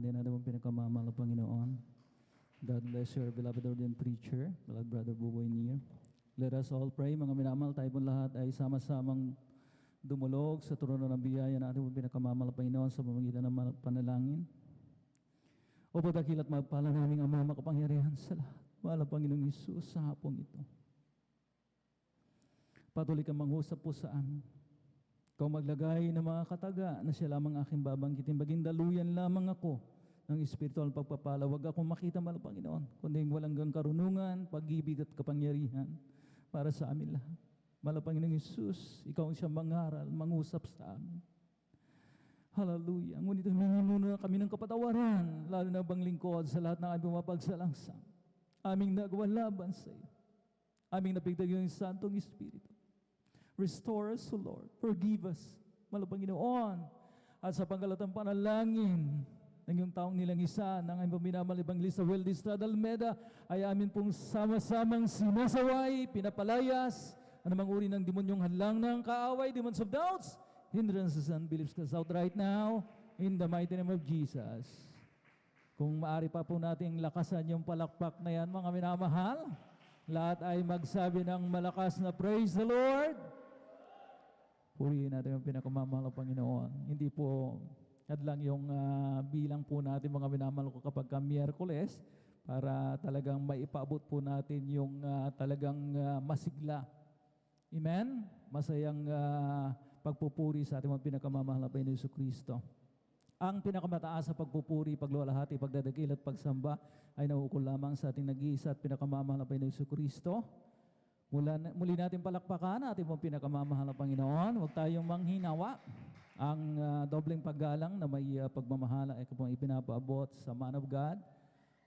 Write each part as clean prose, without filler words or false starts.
Hindi natin mong pinakamamahal na Panginoon. God bless your beloved ordained preacher, beloved brother Buboy Nier. Let us all pray, mga minamahal, tayo pong lahat ay sama-samang dumulog sa trono ng biyaya na ating pinakamamahal na Panginoon sa pamamagitan ng panalangin. O padakil at magpala naming Ama makapangyarihan sa lahat. Mahal na Panginoong Hesus sa hapong ito. Patuloy kang mangusap po sa amin. Ikaw maglagay ng mga kataga na siya lamang aking babanggitin. Baging daluyan lamang ako ng espiritual pagpapala. Huwag akong makita, mahal na Panginoon, kundi walang karunungan, pag-ibig at kapangyarihan para sa amin lahat. Mahal na Panginoong Hesus, ikaw ang siyang mangaral, mangusap sa amin. Hallelujah. Ngunit humingi muna kami ng kapatawaran, lalo na bang lingkod sa lahat ng aming mapagsalang-sang. Aming nagawa laban sa iyo. Aming napigtag yung Santong Espiritu. Restore us, O Lord. Forgive us, mahal na Panginoon. At sa panggalatang panalangin ng iyong taong nilang isa, ng aming minamahal Evangelista Weldy Estrada Almeda, ay amin pong sama-samang sinasaway, pinapalayas, anumang uri ng demonyong hadlang ng kaaway, demons of doubts, hindrances and beliefs cast out right now, in the mighty name of Jesus. Kung maaari pa po nating lakasan yung palakpak na yan, mga minamahal, lahat ay magsabi ng malakas na praise the Lord. Purihin natin yung pinakamamahal ng Panginoon. Hindi po hadlang yung bilang po natin mga minamahal ko kapag Miyerkules para talagang maipaabot po natin yung talagang masigla. Amen? Masayang pagpupuri sa ating mga pinakamamahal na Panginoon Jesucristo. Ang pinakamataas sa pagpupuri, pagluwalhati, pagdadakil at pagsamba ay nauukol lamang sa ating nag-iisa at pinakamamahal na Panginoon Jesucristo. Muli natin palakpakan ating pong pinakamamahal na Panginoon. Huwag tayong manghinawa. Ang dobleng paggalang na may pagmamahala ay kapag ipinapaabot sa man of God,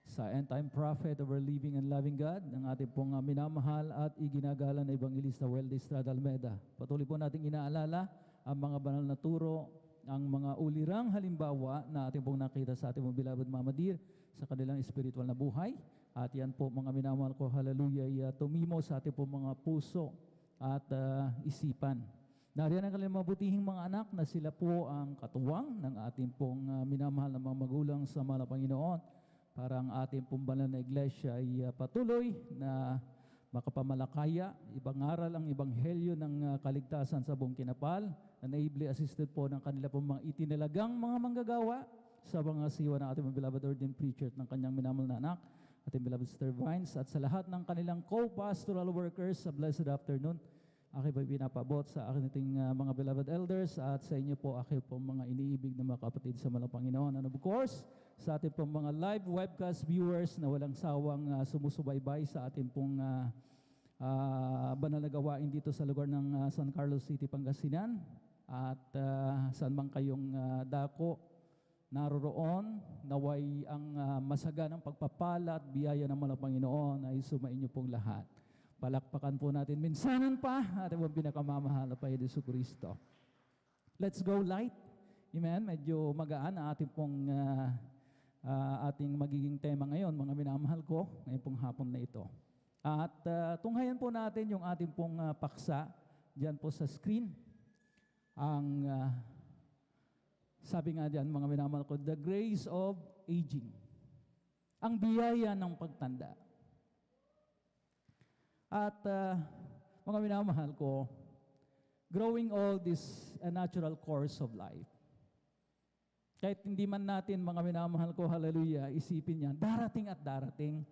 sa end-time prophet of our living and loving God, ng ating pong minamahal at iginagalan na Evangelista Weldy Estrada Almeda. Patuloy po nating inaalala ang mga banal na turo, ang mga ulirang halimbawa na ating pong nakita sa ating pong beloved Mama Dear sa kanilang spiritual na buhay. At yan po mga minamahal ko, hallelujah, tumimo sa ating pong mga puso at isipan. Nariyan ang kanilang mabutihing mga anak na sila po ang katuwang ng ating pong minamahal na mga magulang sa mahal na Panginoon para ang ating pong banal na iglesia ay patuloy na makapamalakaya, ibangaral ang ebanghelyo ng kaligtasan sa buong kinapal, na naibli assisted po ng kanila pong mga itinalagang mga manggagawa sa mga siwa ng ating beloved ordained preacher at ng kanyang minamahal na anak, ating beloved Sister Vines, at sa lahat ng kanilang co-pastoral workers sa blessed afternoon. Aking po pinapabot sa aking mga beloved elders at sa inyo po aking po mga iniibig na mga kapatid sa malang Panginoon. And of course, sa ating pong mga live webcast viewers na walang sawang sumusubaybay sa ating pong banal na gawain dito sa lugar ng San Carlos City, Pangasinan. At saan man kayong dako naroroon, naway ang masaganang pagpapala at biyaya ng malang Panginoon ay sumainyo pong lahat. Palakpakan po natin minsanan pa ating pong pinakamamahal na Panginoon Jesucristo. Let's go light. Amen? Medyo magaan ang ating pong ating magiging tema ngayon, mga minamahal ko, ngayon pong hapon na ito. At tunghayan po natin yung ating pong paksa dyan po sa screen. Ang sabi nga dyan, mga minamahal ko, the grace of aging. Ang biyaya ng pagtanda. At mga minamahal ko, growing old is a natural course of life. Kahit hindi man natin, mga minamahal ko, hallelujah, isipin yan, darating at darating.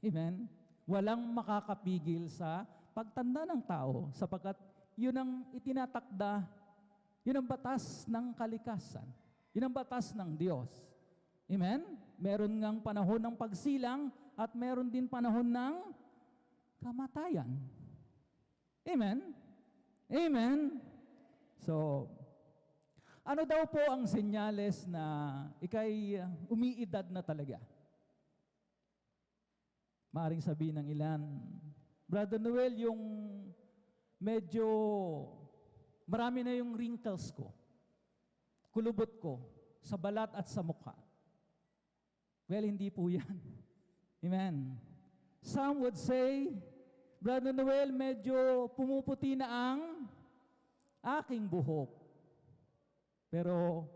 Amen? Walang makakapigil sa pagtanda ng tao sapagkat yun ang itinatakda, yun ang batas ng kalikasan. Yun ang batas ng Diyos. Amen? Meron ngang panahon ng pagsilang at meron din panahon ng kamatayan. Amen? Amen? So, ano daw po ang senyales na ikay umiidad na talaga? Maaring sabihin ng ilan, Brother Noel, yung medyo marami na yung wrinkles ko, kulubot ko, sa balat at sa mukha. Well, hindi po yan. Amen? Some would say, Brother Noel, medyo pumuputi na ang aking buhok. Pero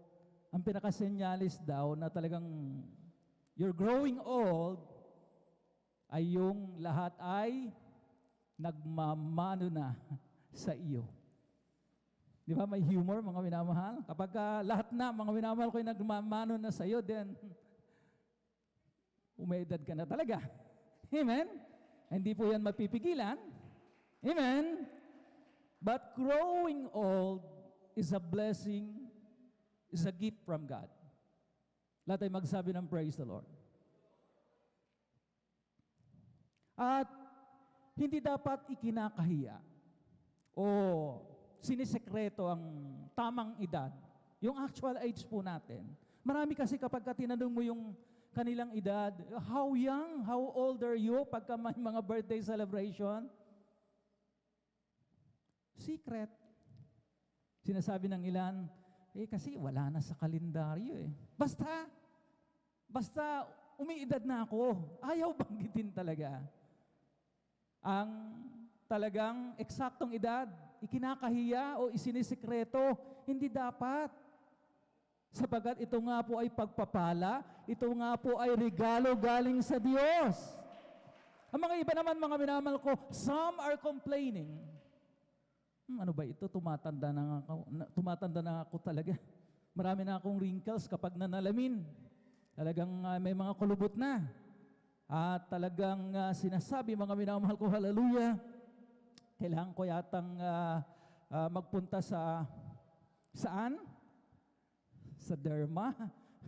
ang pinakasenyalis daw na talagang you're growing old ay yung lahat ay nagmamano na sa iyo. Di ba may humor, mga minamahal? Kapag lahat na, mga minamahal ko ay nagmamano na sa iyo, then umeedad ka na talaga. Amen? Hindi po yan mapipigilan. Amen? But growing old is a blessing, is a gift from God. Lahat ay magsabi ng praise the Lord. At hindi dapat ikinakahiya o sinisekreto ang tamang edad, yung actual age po natin. Marami kasi kapag tinanong mo yung kanilang edad, how young, how old are you pagka may mga birthday celebration? Secret. Sinasabi ng ilan, kasi wala na sa kalendaryo eh. Basta umiidad na ako. Ayaw banggitin talaga. Ang talagang eksaktong edad, ikinakahiya o isinisikreto, hindi dapat. Sapagat ito nga po ay pagpapala, ito nga po ay regalo galing sa Diyos. Ang mga iba naman, mga minamahal ko, some are complaining. Ano ba ito? Tumatanda na ako talaga. Marami na akong wrinkles kapag nanalamin. Talagang may mga kulubot na. At talagang sinasabi, mga minamahal ko, hallelujah, kailangan ko yatang magpunta saan? Sa derma,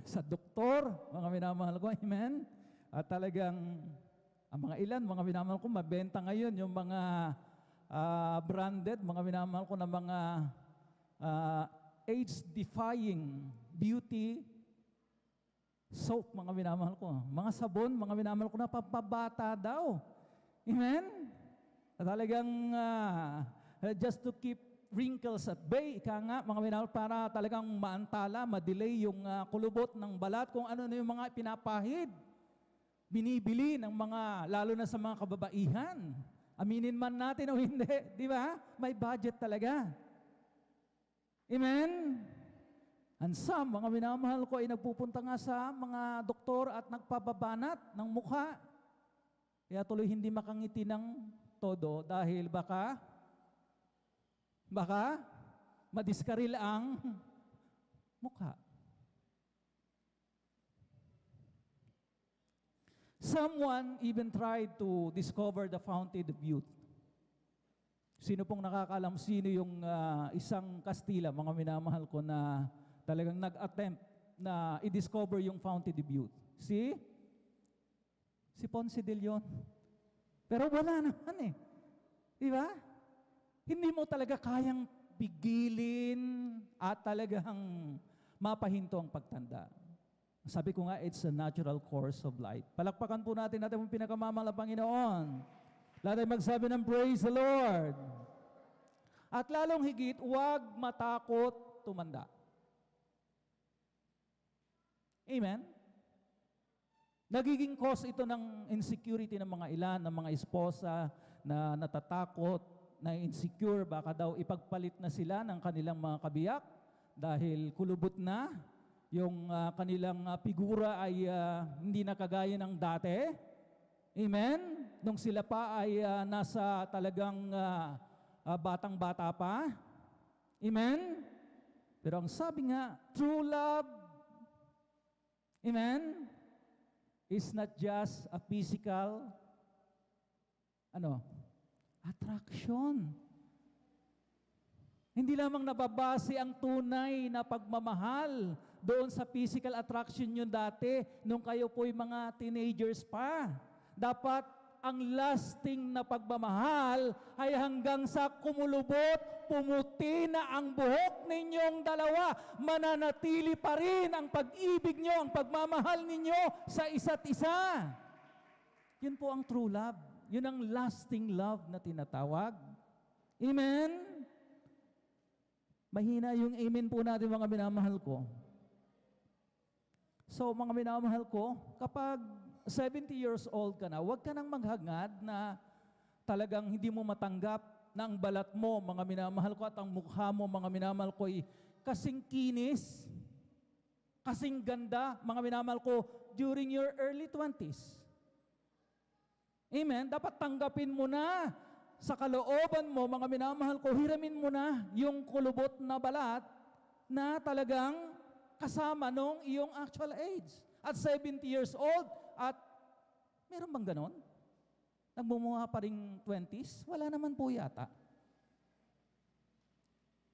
sa doktor, mga minamahal ko, amen? At talagang, ang mga ilan, mga minamahal ko, mabenta ngayon yung mga branded, mga minamahal ko na mga age-defying beauty soap, mga minamahal ko. Mga sabon, mga minamahal ko na pampabata daw. Amen? At talagang just to keep wrinkles at bay, ika nga, mga minamahal, para talagang maantala, madelay yung kulubot ng balat, kung ano na yung mga pinapahid. Binibili ng mga, lalo na sa mga kababaihan. Aminin man natin o hindi, di ba? May budget talaga. Amen? And some, mga minamahal ko, ay nagpupunta nga sa mga doktor at nagpababanat ng mukha. Kaya tuloy hindi makangiti ng todo dahil baka madiskaril ang mukha. Someone even tried to discover the fountain of youth. Sino pong nakakaalam sino yung isang Kastila, mga minamahal ko, na talagang nag-attempt na i-discover yung fountain of youth? Si Ponce de Leon. Pero wala naman eh. Di ba? Hindi mo talaga kayang pigilin at talagang mapahinto ang pagtanda. Sabi ko nga, it's a natural course of life. Palakpakan po natin ang pinakamamahal na Panginoon. Lahat ay magsabi ng praise the Lord. At lalong higit, huwag matakot tumanda. Amen? Nagiging cause ito ng insecurity ng mga ilan, ng mga esposa na natatakot, na insecure, baka daw ipagpalit na sila ng kanilang mga kabiyak dahil kulubot na. Yung kanilang figura ay hindi na kagaya ng dati. Amen? Nung sila pa ay nasa talagang batang-bata pa. Amen? Pero ang sabi nga, true love, amen, is not just a physical attraction. Hindi lamang nababase ang tunay na pagmamahal doon sa physical attraction nyo dati nung kayo po'y mga teenagers pa. Dapat ang lasting na pagmamahal ay hanggang sa kumulubot, pumuti na ang buhok ninyong dalawa. Mananatili pa rin ang pag-ibig nyo, ang pagmamahal ninyo sa isa't isa. Yun po ang true love. Yun ang lasting love na tinatawag. Amen? Mahina yung amen po natin, mga minamahal ko. So, mga minamahal ko, kapag 70 years old ka na, huwag ka nang maghangad na talagang hindi mo matanggap na ang balat mo, mga minamahal ko, at ang mukha mo, mga minamahal ko, ay kasing kinis kasing ganda, mga minamahal ko, during your early 20s. Amen? Dapat tanggapin mo na sa kalooban mo, mga minamahal ko, hiramin mo na yung kulubot na balat na talagang kasama nung iyong actual age. At 70 years old, at meron bang ganon? Nagmumuha pa rin 20s? Wala naman po yata.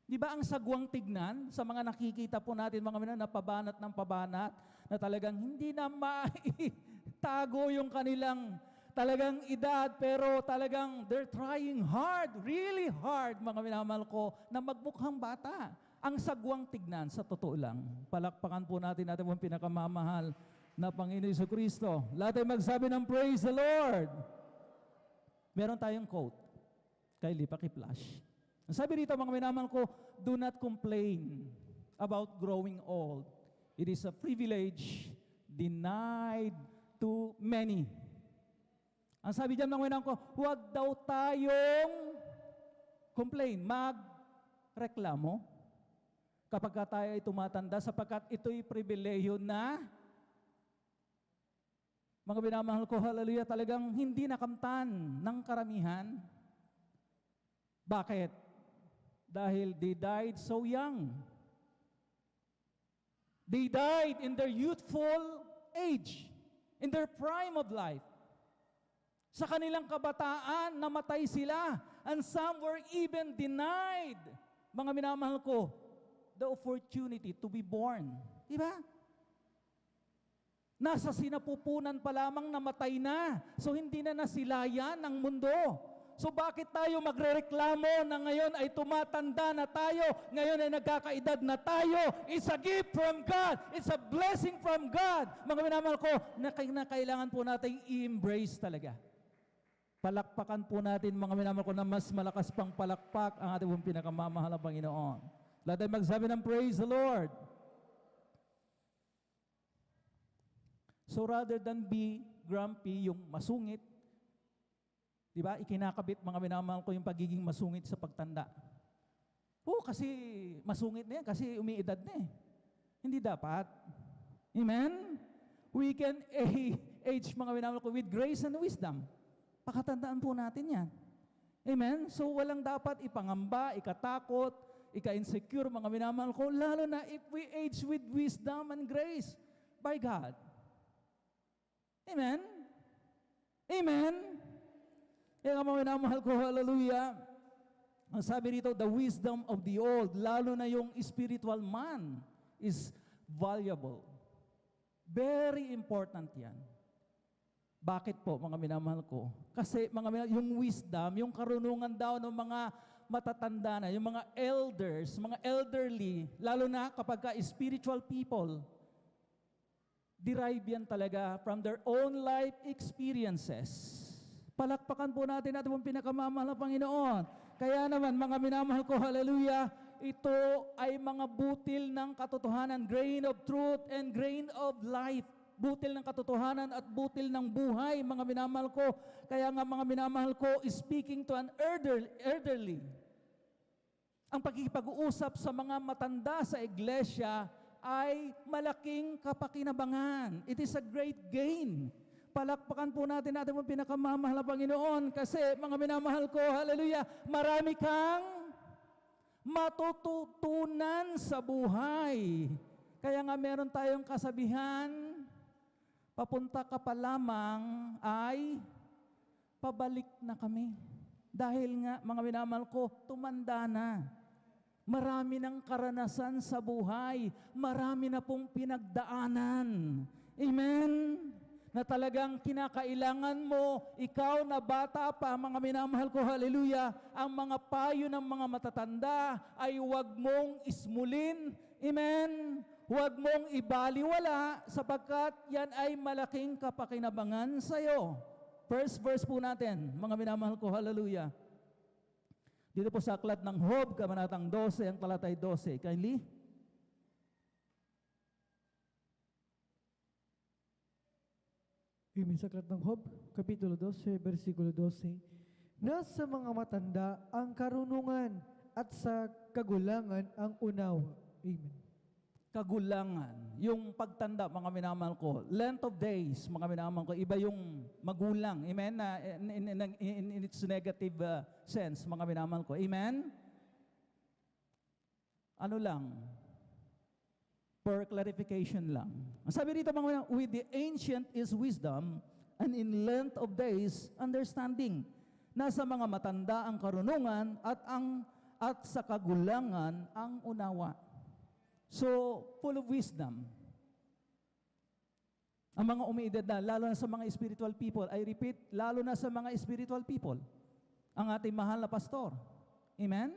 Di ba ang sagwang tignan sa mga nakikita po natin, mga minamahal, na pabanat ng pabanat, na talagang hindi na maitago yung kanilang talagang edad, pero talagang they're trying hard, really hard, mga minamahal ko, na magmukhang bata. Ang sagwang tignan, sa totoo lang, palakpakan po natin pong pinakamamahal na Panginoon Jesucristo. Lahat ay magsabi ng praise the Lord. Meron tayong quote kay Lipaki Flash. Sabi rito, mga minamahal ko, do not complain about growing old. It is a privilege denied to many. Ang sabi dyan, mga minamahal ko, huwag daw tayong complain, magreklamo kapag tayo ay tumatanda, sapagkat ito'y pribilehiyo na, mga minamahal ko, hallelujah, talagang hindi nakamtan ng karamihan. Bakit? Dahil they died so young. They died in their youthful age, in their prime of life. Sa kanilang kabataan, namatay sila. And some were even denied, mga minamahal ko, the opportunity to be born. Diba? Nasa sinapupunan pa lamang namatay na. So hindi na nasilayan ng mundo. So bakit tayo magrereklamo na ngayon ay tumatanda na tayo, ngayon ay nagkakaedad na tayo? It's a gift from God. It's a blessing from God. Mga minamahal ko, na kailangan po natin i-embrace talaga. Palakpakan po natin, mga minamahal ko, na mas malakas pang palakpak ang ating pinakamamahal na Panginoon. Lahat ay magsabi ng praise the Lord. So rather than be grumpy, yung masungit, di ba, ikinakabit, mga minamahal ko, yung pagiging masungit sa pagtanda. Kasi masungit na yan, kasi umiidad na eh. Hindi dapat. Amen? We can age, mga minamahal ko, with grace and wisdom. Pakatandaan po natin yan. Amen? So walang dapat ipangamba, ikatakot, ika-insecure, mga minamahal ko, lalo na if we age with wisdom and grace by God. Amen? Amen? Kaya nga, mga minamahal ko, hallelujah, ang sabi rito, the wisdom of the old, lalo na yung spiritual man, is valuable. Very important yan. Bakit po, mga minamahal ko? Kasi yung wisdom, yung karunungan daw ng mga matatanda na, yung mga elders, mga elderly, lalo na kapag spiritual people, derive yan talaga from their own life experiences. Palakpakan po natin pong pinakamamahal na Panginoon. Kaya naman, mga minamahal ko, hallelujah, ito ay mga butil ng katotohanan, grain of truth and grain of life. Butil ng katotohanan at butil ng buhay, mga minamahal ko. Kaya nga, mga minamahal ko, speaking to an elderly, ang pagkikipag-uusap sa mga matanda sa iglesia ay malaking kapakinabangan. It is a great gain. Palakpakan po natin pong pinakamamahal na Panginoon, kasi, mga minamahal ko, hallelujah, marami kang matututunan sa buhay. Kaya nga meron tayong kasabihan, papunta ka pa lamang ay pabalik na kami. Dahil nga, mga minamahal ko, tumanda na. Marami ng karanasan sa buhay. Marami na pong pinagdaanan. Amen? Na talagang kinakailangan mo, ikaw na bata pa, mga minamahal ko, hallelujah, ang mga payo ng mga matatanda ay huwag mong ismulin. Amen? Huwag mong ibaliwala, sapagkat yan ay malaking kapakinabangan sa iyo. First verse po natin, mga minamahal ko, hallelujah. Dito po sa aklat ng Job, kabanatang 12, ang talatay 12. Kindly. Amen. Sa aklat ng Job, Kapitulo 12, versikulo 12. Nasa mga matanda ang karunungan at sa kagulangan ang unawa. Amen. kagulangan, yung pagtanda, mga minamahal ko, length of days, mga minamahal ko, iba yung magulang, amen, na in its negative sense, mga minamahal ko, amen? Ano lang, for clarification lang. Ang sabi rito, mga minamahal, with the ancient is wisdom, and in length of days, understanding. Nasa mga matanda ang karunungan at sa kagulangan ang unawa. So, full of wisdom. Ang mga umiidad na, lalo na sa mga spiritual people, I repeat, lalo na sa mga spiritual people, ang ating mahal na pastor. Amen?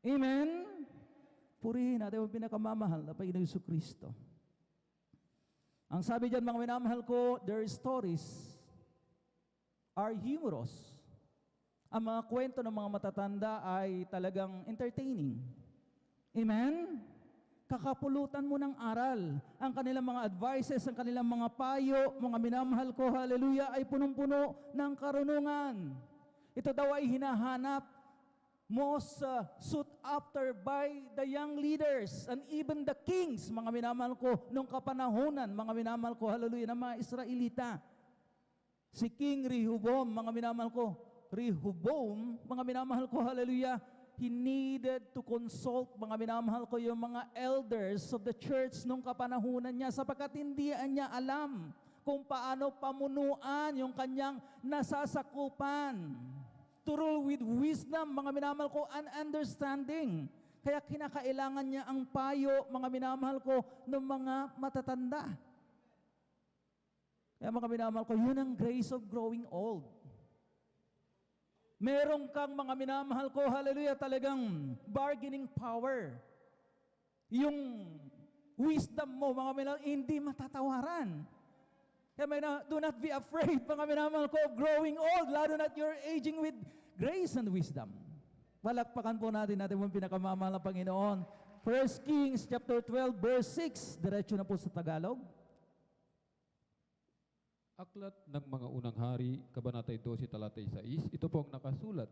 Amen? Purihin natin ang pinakamamahal na Panginoon Jesucristo. Ang sabi dyan, mga minamahal ko, their stories are humorous. Ang mga kwento ng mga matatanda ay talagang entertaining. Amen? Kakapulutan mo ng aral. Ang kanilang mga advices, ang kanilang mga payo, mga minamahal ko, hallelujah, ay punong-puno ng karunungan. Ito daw ay hinahanap, most sought after by the young leaders and even the kings, mga minamahal ko, nung kapanahunan, mga minamahal ko, hallelujah, ng mga Israelita. Si King Rehoboam, mga minamahal ko, mga minamahal ko, hallelujah, he needed to consult, mga minamahal ko, yung mga elders of the church nung kapanahunan niya sapagkat hindi niya alam kung paano pamunuan yung kanyang nasasakupan. To rule with wisdom, mga minamahal ko, and understanding. Kaya kinakailangan niya ang payo, mga minamahal ko, ng mga matatanda. Kaya mga minamahal ko, yun ang grace of growing old. Meron kang, mga minamahal ko, hallelujah, talagang bargaining power. Yung wisdom mo, mga minamahal, hindi matatawaran. Kaya do not be afraid, mga minamahal ko, of growing old, lalo na you're aging with grace and wisdom. Palakpakan po natin yung pinakamamahal na Panginoon. 1 Kings chapter 12, verse 6. Diretso na po sa Tagalog. Aklat ng mga unang hari, Kabanatay 12, talatay 6, ito po ang nakasulat.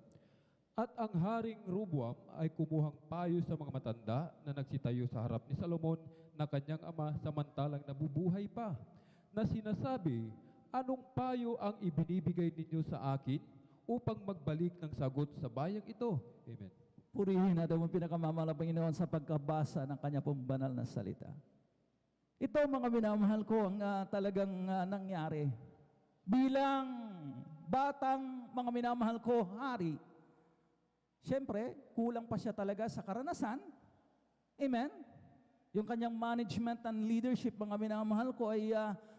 At ang haring Roboam ay kumuhang payo sa mga matanda na nagsitayo sa harap ni Salomon na kanyang ama samantalang nabubuhay pa, na sinasabi, anong payo ang ibinibigay ninyo sa akin upang magbalik ng sagot sa bayang ito? Amen. Purihin natin ang pinakamamahal na Panginoon sa pagkabasa ng kanya pong banal na salita. Ito, mga minamahal ko, ang talagang nangyari. Bilang batang, mga minamahal ko, hari, siyempre, kulang pa siya talaga sa karanasan. Amen? Yung kanyang management and leadership, mga minamahal ko, ay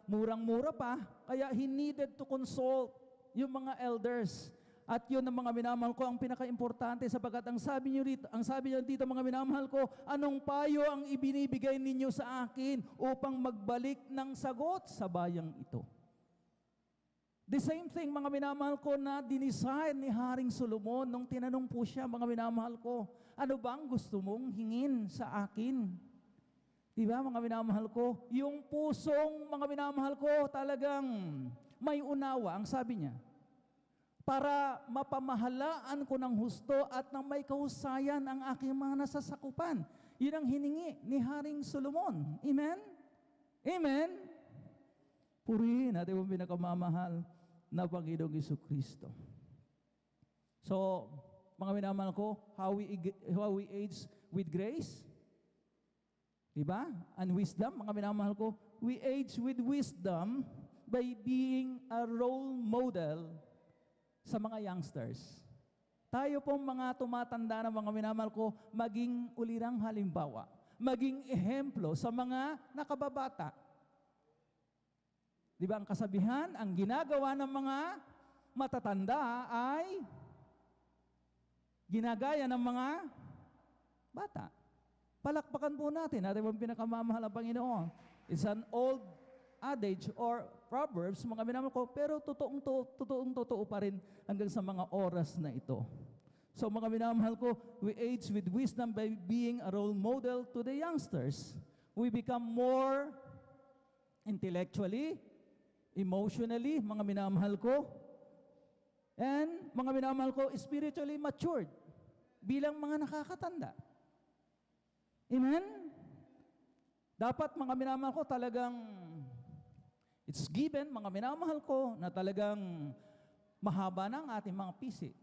murang-mura pa. Kaya he needed to consult yung mga elders. At yun ang mga minamahal ko, ang pinaka-importante sapagkat ang sabi niyo dito, mga minamahal ko, anong payo ang ibinibigay ninyo sa akin upang magbalik ng sagot sa bayang ito? The same thing, mga minamahal ko, na dinesign ni Haring Solomon nung tinanong po siya, mga minamahal ko, ano bang gusto mong hingin sa akin? Diba, mga minamahal ko? Yung pusong, mga minamahal ko, talagang may unawa, ang sabi niya, para mapamahalaan ko ng husto at ng may kahusayan ang aking mga nasasakupan. Yun ang hiningi ni Haring Solomon. Amen? Amen? Purihin natin ang pinakamamahal na Panginoong Jesucristo. So, mga minamahal ko, how we age with grace, diba? And wisdom, mga minamahal ko, we age with wisdom by being a role model sa mga youngsters. Tayo pong mga tumatanda na mga minamahal ko, maging ulirang halimbawa, maging ehemplo sa mga nakababata. Di ba ang kasabihan, ang ginagawa ng mga matatanda ay ginagaya ng mga bata. Palakpakan po natin ang pinakamamahal na Panginoon. It's an old adage or proverbs, mga minamahal ko, pero totoong-totoo pa rin hanggang sa mga oras na ito. So mga minamahal ko, we age with wisdom by being a role model to the youngsters. We become more intellectually, emotionally, mga minamahal ko, and mga minamahal ko, spiritually matured bilang mga nakakatanda. Amen? Dapat mga minamahal ko talagang, it's given, mga minamahal ko, na talagang mahaba ng ating mga pisi.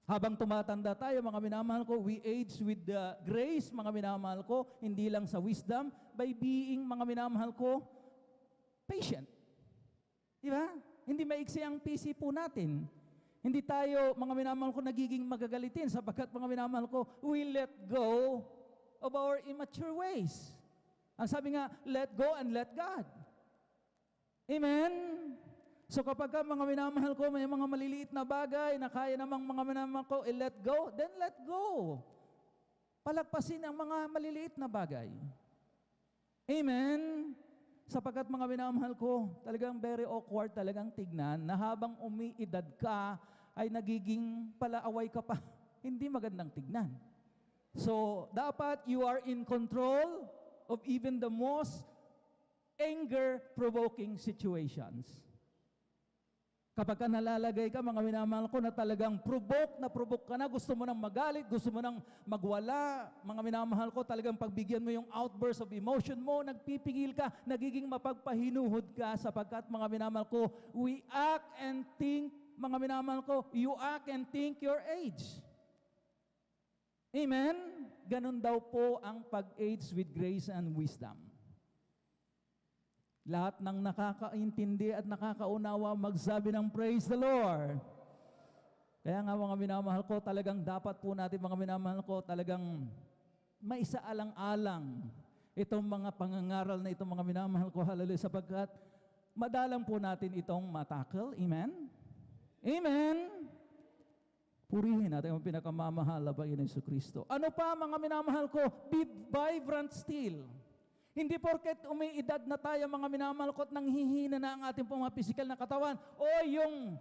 Habang tumatanda tayo, mga minamahal ko, we age with the grace, mga minamahal ko, hindi lang sa wisdom, by being, mga minamahal ko, patient. Di ba? Hindi maiksi ang PC po natin. Hindi tayo, mga minamahal ko, nagiging magagalitin sapagkat, mga minamahal ko, we let go of our immature ways. Ang sabi nga, let go and let God. Amen? So kapag mga minamahal ko, may mga maliliit na bagay na kaya namang mga minamahal ko, let go, then let go. Palagpasin ang mga maliliit na bagay. Amen? Sapagkat mga minamahal ko, talagang very awkward talagang tignan na habang umiidad ka, ay nagiging palaaway ka pa. Hindi magandang tignan. So, dapat you are in control of even the most anger-provoking situations. Kapag ka nalalagay ka, mga minamahal ko, na talagang provoke ka na, gusto mo nang magalit, gusto mo nang magwala, mga minamahal ko, talagang pagbigyan mo yung outburst of emotion mo, nagpipigil ka, nagiging mapagpahinuhod ka, sapagkat mga minamahal ko, we act and think, mga minamahal ko, you act and think your age. Amen? Ganun daw po ang pag-age with grace and wisdom. Lahat ng nakakaintindi at nakakaunawa magsabi ng praise the Lord. Kaya nga mga minamahal ko, talagang dapat po natin mga minamahal ko, talagang maisaalang-alang itong mga pangangaral na itong mga minamahal ko, hallelujah, sapagkat madalang po natin itong matakal. Amen? Amen? Purihin natin ang pinakamamahal na Panginoon Jesucristo. Ano pa mga minamahal ko? Be vibrant still. Hindi porket umiidad na tayo mga minamahal ko at nanghihina na ang ating mga physical na katawan o yung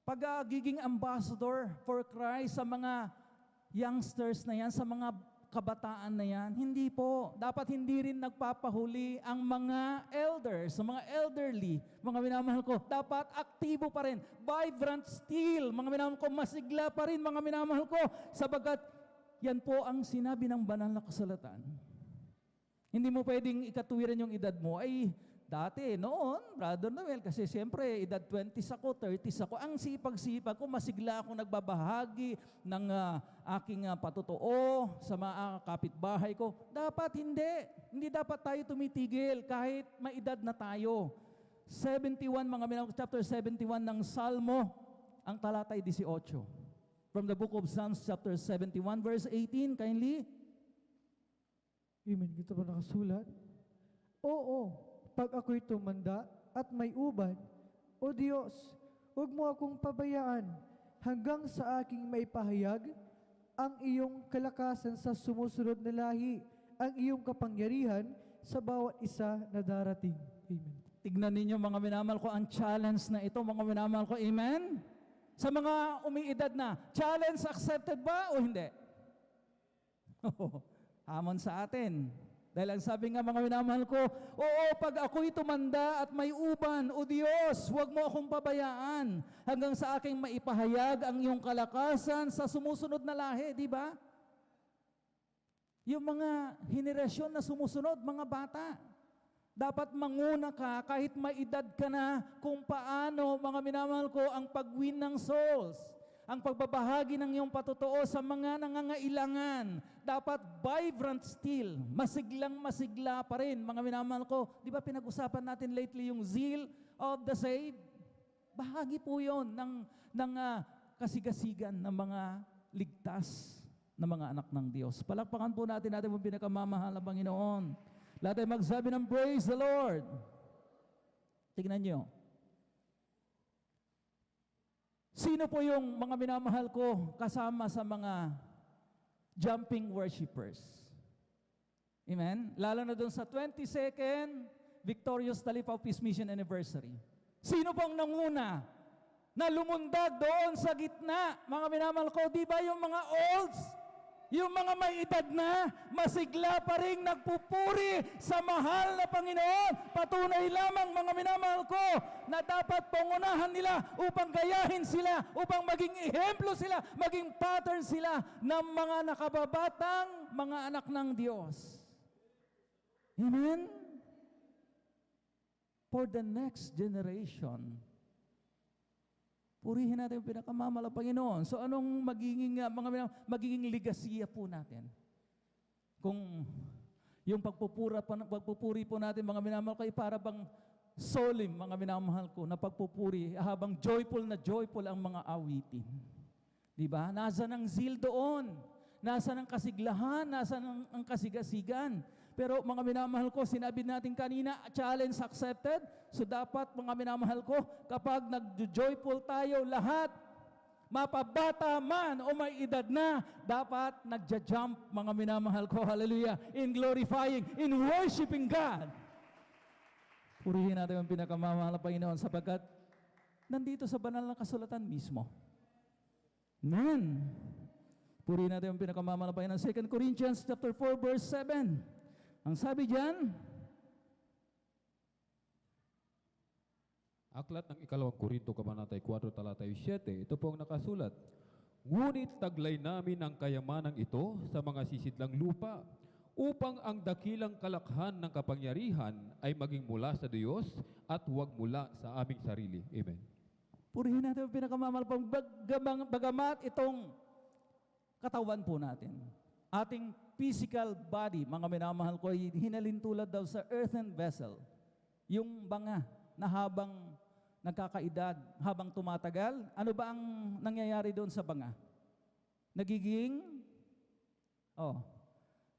pagiging ambassador for Christ sa mga youngsters na yan, sa mga kabataan na yan. Hindi po. Dapat hindi rin nagpapahuli ang mga elders, sa mga elderly, mga minamahal ko. Dapat aktibo pa rin. Vibrant still, mga minamahal ko. Masigla pa rin, mga minamahal ko. Sabagat yan po ang sinabi ng banal na kasulatan. Hindi mo pwedeng ikatuwiran yung edad mo. Ay, dati, noon, Brother Noel, kasi siyempre, edad 20s ako, 30s ako. Ang sipag-sipag ko, masigla ako nagbabahagi ng aking patotoo sa mga kapitbahay ko. Dapat hindi. Hindi dapat tayo tumitigil kahit maedad na tayo. 71, mga minamahal, chapter 71 ng Salmo, ang talatay 18. From the book of Psalms, chapter 71, verse 18, kindly. Amen. Ito ba nakasulat? Oo, pag ako'y tumanda at may ubad, O Diyos, huwag mo akong pabayaan hanggang sa aking maipahayag ang iyong kalakasan sa sumusunod na lahi, ang iyong kapangyarihan sa bawat isa na darating. Amen. Tignan ninyo mga minamahal ko ang challenge na ito, mga minamahal ko. Amen? Sa mga umiidad na, challenge accepted ba o hindi? Hamon sa atin. Dahil ang sabi nga mga minamahal ko, oo, pag ako'y tumanda at may uban, O Diyos, huwag mo akong pabayaan hanggang sa aking maipahayag ang iyong kalakasan sa sumusunod na lahi, di ba? Yung mga henerasyon na sumusunod, mga bata, dapat manguna ka kahit may edad ka na kung paano, mga minamahal ko, ang pag-win ng souls. Ang pagbabahagi ng iyong patotoo sa mga nangangailangan. Dapat vibrant still, masiglang-masigla pa rin. Mga minamahal ko, di ba pinag-usapan natin lately yung zeal of the saved? Bahagi po yun ng kasigasigan ng mga ligtas na mga anak ng Diyos. Palakpakan po natin ang pinakamamahal na Panginoon. Lahat ay magsabi ng praise the Lord. Tingnan nyo. Sino po yung mga minamahal ko kasama sa mga jumping worshipers? Amen? Lalo na doon sa 22nd Victorious Talipa Peace Mission Anniversary. Sino pong nanguna na lumundag doon sa gitna? Mga minamahal ko, di ba yung mga olds? Yung mga may edad na, masigla pa rin nagpupuri sa mahal na Panginoon. Patunay lamang mga minamahal ko na dapat pangunahan nila upang gayahin sila, upang maging ehemplo sila, maging pattern sila ng mga nakababatang mga anak ng Diyos. Amen? For the next generation. Purihin natin yung pinakamamahal ng Panginoon. So anong magiging ligasiya po natin? Kung yung pagpupuri po natin, mga minamahal ko, ay para bang solemn, mga minamahal ko, na pagpupuri, habang joyful na joyful ang mga awitin. Diba? Nasa ng zeal doon. Nasa ng kasiglahan, nasa ng ang kasigasigan. Pero mga minamahal ko, sinabi natin kanina, challenge accepted. So dapat mga minamahal ko, kapag nag-joyful tayo lahat, mapabata man o may edad na, dapat nagja-jump mga minamahal ko, hallelujah, in glorifying, in worshiping God. Purihin natin ang pinakamamahal na Panginoon sapagkat nandito sa banal na kasulatan mismo. Amen. Purihin natin ang pinakamamahal na Panginoon. 2 Corinthians chapter 4 verse 7. Ang sabi diyan, Aklat ng ikalawang Korinto, Kabanatay 4, Talatay 7, ito po ang nakasulat. Ngunit taglay namin ang kayamanang ito sa mga sisidlang lupa, upang ang dakilang kalakhan ng kapangyarihan ay maging mula sa Diyos at huwag mula sa aming sarili. Amen. purihin natin ang pinakamamahal bagamat itong katawan po natin. Ating physical body, mga minamahal ko, ay hinalin tulad daw sa earthen vessel. Yung banga na habang nagkakaedad, habang tumatagal, ano ba ang nangyayari doon sa banga? Nagiging,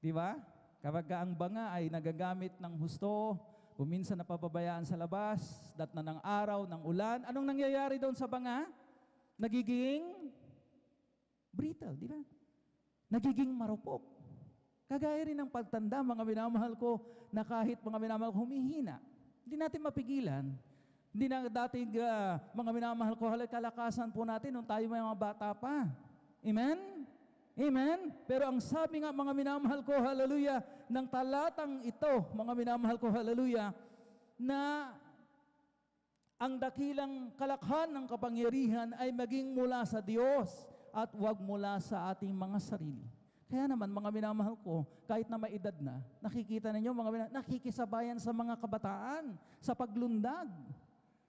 di ba? Kapag ang banga ay nagagamit ng husto, kung minsan napapabayaan sa labas, datna ng araw, ng ulan, anong nangyayari doon sa banga? Nagiging brittle, di ba? Nagiging marupok. Kagaya rin ng pagtanda, mga minamahal ko, na kahit mga minamahal ko humihina, hindi natin mapigilan. Hindi na dating mga minamahal ko, kalakasan po natin nung tayo may mga bata pa. Amen? Amen? Pero ang sabi nga, mga minamahal ko, hallelujah, ng talatang ito, mga minamahal ko, hallelujah, na ang dakilang kalakhan ng kapangyarihan ay maging mula sa Diyos at huwag mula sa ating mga sarili. Kaya naman, mga minamahal ko, kahit na may edad na, nakikita ninyo, nakikisabayan sa mga kabataan, sa paglundag.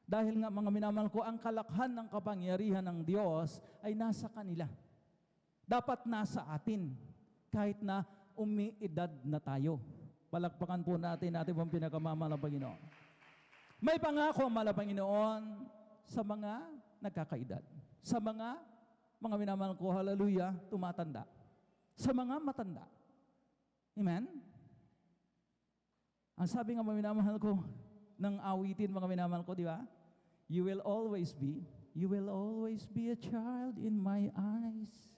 Dahil nga, mga minamahal ko, ang kalakhan ng kapangyarihan ng Diyos ay nasa kanila. Dapat nasa atin, kahit na umiedad na tayo. Palakpakan po natin pong pinakamamahal na Panginoon. May pangako ang mahal na Panginoon sa mga nagkakaedad. Sa mga minamahal ko, hallelujah, tumatanda. Sa mga matanda. Amen? Ang sabi nga, mga minamahal ko, ng awitin, mga minamahal ko, di ba? You will always be a child in my eyes.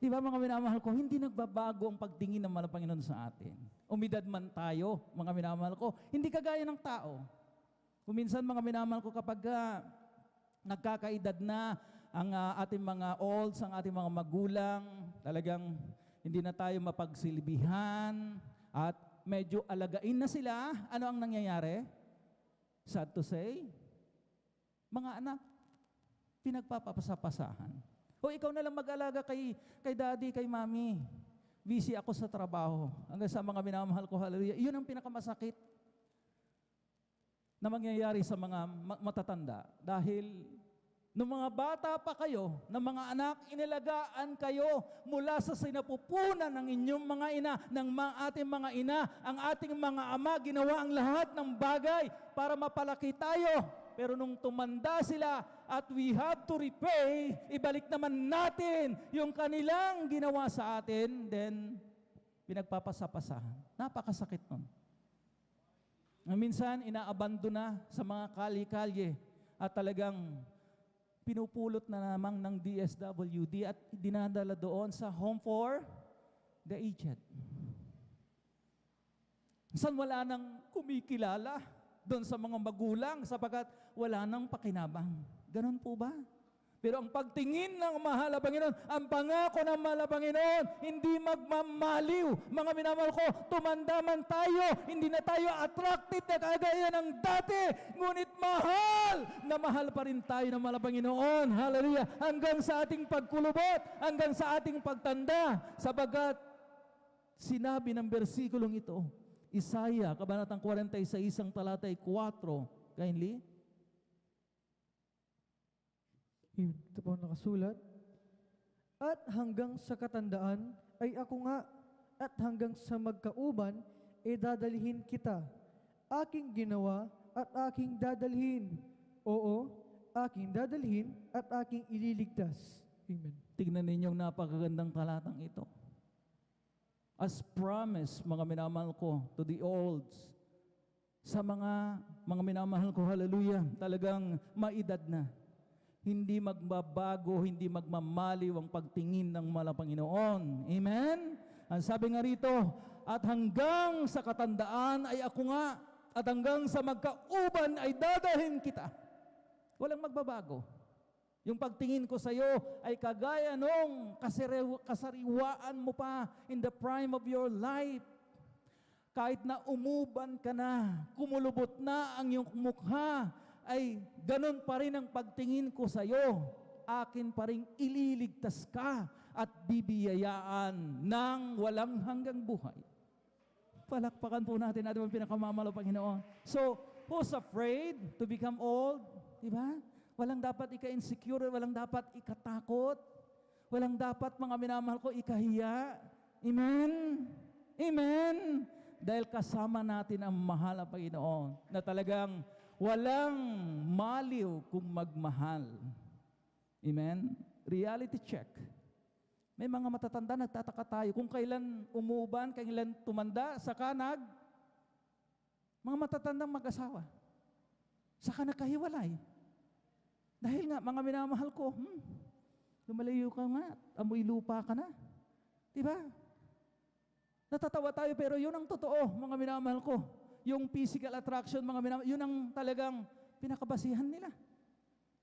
Di ba, mga minamahal ko, hindi nagbabago ang pagtingin ng mahal na Panginoon sa atin. Umidad man tayo, mga minamahal ko, hindi kagaya ng tao. Kung minsan, mga minamahal ko, kapag nagkakaedad na ang ating mga olds, ang ating mga magulang, talagang hindi na tayo mapagsilbihan at medyo alagain na sila, ano ang nangyayari? Sad to say, mga anak, pinagpapasapasahan. O ikaw na lang mag-alaga kay daddy, kay mami. Busy ako sa trabaho. Hanggang sa mga minamahal ko, hallelujah. Iyon ang pinakamasakit na mangyayari sa mga matatanda. Dahil nung mga bata pa kayo, ng mga anak, inilagaan kayo mula sa sinapupunan ng inyong mga ina, ng ating mga ina, ang ating mga ama, ginawa ang lahat ng bagay para mapalaki tayo. Pero nung tumanda sila at we have to repay, ibalik naman natin yung kanilang ginawa sa atin, then pinagpapasapasahan. Napakasakit nun. Minsan, inaabandona sa mga kalye-kalye at talagang pinupulot na namang ng DSWD at dinadala doon sa home for the aged. Saan wala nang kumikilala doon sa mga magulang sapagkat wala nang pakinabang. Ganon po ba? Pero ang pagtingin ng mahal na Panginoon, ang pangako ng mahal na Panginoon, hindi magmamaliw. Mga minamahal ko, tumanda man tayo, hindi na tayo attracted na kagaya ng dati. Ngunit mahal na mahal pa rin tayo ng mahal na Panginoon. Hallelujah. Hanggang sa ating pagkulubot, hanggang sa ating pagtanda. Sabagat sinabi ng bersikulong ito, Isaiah, Kabanatang 46, ang talata ay 4. Kindly. Yun, ito po nakasulat. At hanggang sa katandaan ay ako nga, at hanggang sa magkauban ay dadalhin kita. Aking ginawa at aking dadalhin. Oo, aking dadalhin at aking ililigtas. Amen. Tignan ninyong napakagandang talatang ito. As promised, mga minamahal ko, to the olds, sa mga minamahal ko, hallelujah, talagang maedad na. Hindi magbabago, hindi magmamaliw ang pagtingin ng mahal na Panginoon. Amen? Ang sabi nga rito, at hanggang sa katandaan ay ako nga, at hanggang sa magkauban ay dadahin kita. Walang magbabago. Yung pagtingin ko sa iyo ay kagaya nung kasariwaan mo pa in the prime of your life. Kahit na umuban ka na, kumulubot na ang iyong mukha, ay ganun pa rin ang pagtingin ko sa iyo. Akin pa rin ililigtas ka at bibiyayaan ng walang hanggang buhay. Palakpakan po natin ating pinakamamahal na Panginoon. So, who's afraid to become old? Diba? Walang dapat ika-insecure, walang dapat ikatakot, walang dapat, mga minamahal ko, ikahiya. Amen? Amen? Dahil kasama natin ang mahal na Panginoon na talagang walang maliw kung magmahal. Amen? Reality check. May mga matatanda, nagtataka tayo kung kailan umuuban, kailan tumanda, saka mga matatandang mag-asawa. Saka nagkahiwalay. Dahil nga, mga minamahal ko, lumalayo ka nga, amoy lupa ka na. Diba? Natatawa tayo, pero yun ang totoo, mga minamahal ko. Yung physical attraction, mga minamahal, yun ang talagang pinakabasihan nila.